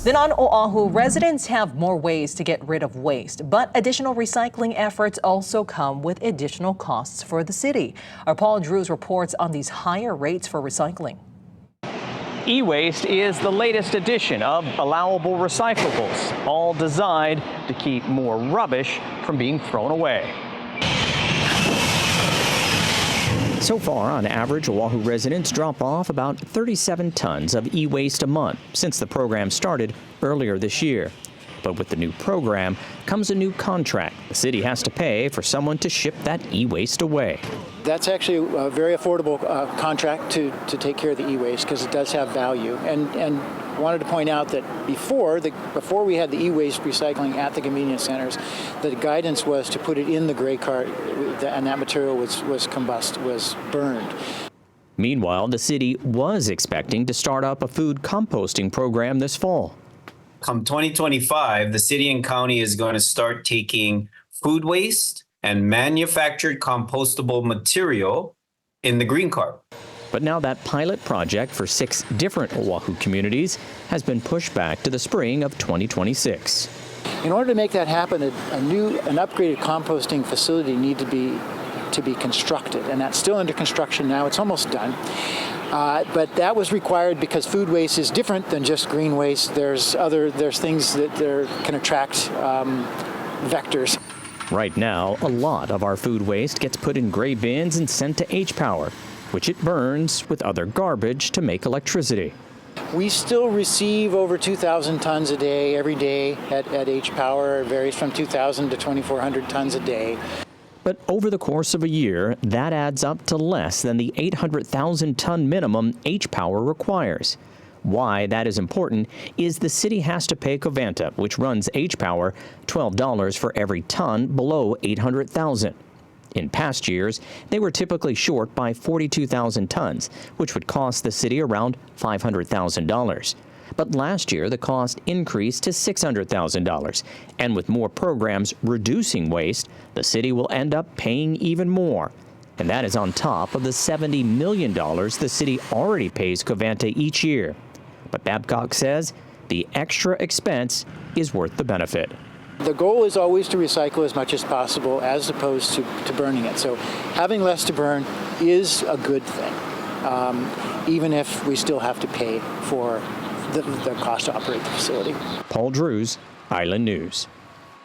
Then on Oahu, residents have more ways to get rid of waste, but additional recycling efforts also come with additional costs for the city. Our Paul Drews reports on these higher rates for recycling. E-waste is the latest edition of allowable recyclables, all designed to keep more rubbish from being thrown away. So far, on average, Oahu residents drop off about 37 tons of e-waste a month since the program started earlier this year. But with the new program comes a new contract. The city has to pay for someone to ship that e-waste away. That's actually a very affordable contract to take care of the e-waste because it does have value. And I wanted to point out that before we had the e-waste recycling at the convenience centers, the guidance was to put it in the gray cart, and that material was burned. Meanwhile, the city was expecting to start up a food composting program this fall. Come 2025, the city and county is going to start taking food waste and manufactured compostable material in the green cart. But now that pilot project for 6 different Oahu communities has been pushed back to the spring of 2026. In order to make that happen, an upgraded composting facility needed to be constructed, and that's still under construction now. It's almost done. But that was required because food waste is different than just green waste. There's things that can attract vectors. Right now, a lot of our food waste gets put in gray bins and sent to H-Power, which it burns with other garbage to make electricity. We still receive over 2,000 tons a day every day at H-Power. It varies from 2,000 to 2,400 tons a day. But over the course of a year, that adds up to less than the 800,000-ton minimum H-Power requires. Why that is important is the city has to pay Covanta, which runs H-Power, $12 for every ton below 800,000. In past years, they were typically short by 42,000 tons, which would cost the city around $500,000. But last year, the cost increased to $600,000. And with more programs reducing waste, the city will end up paying even more. And that is on top of the $70 million the city already pays Covanta each year. But Babcock says the extra expense is worth the benefit. The goal is always to recycle as much as possible as opposed to burning it. So having less to burn is a good thing, even if we still have to pay for the cost to operate the facility. Paul Drews, Island News.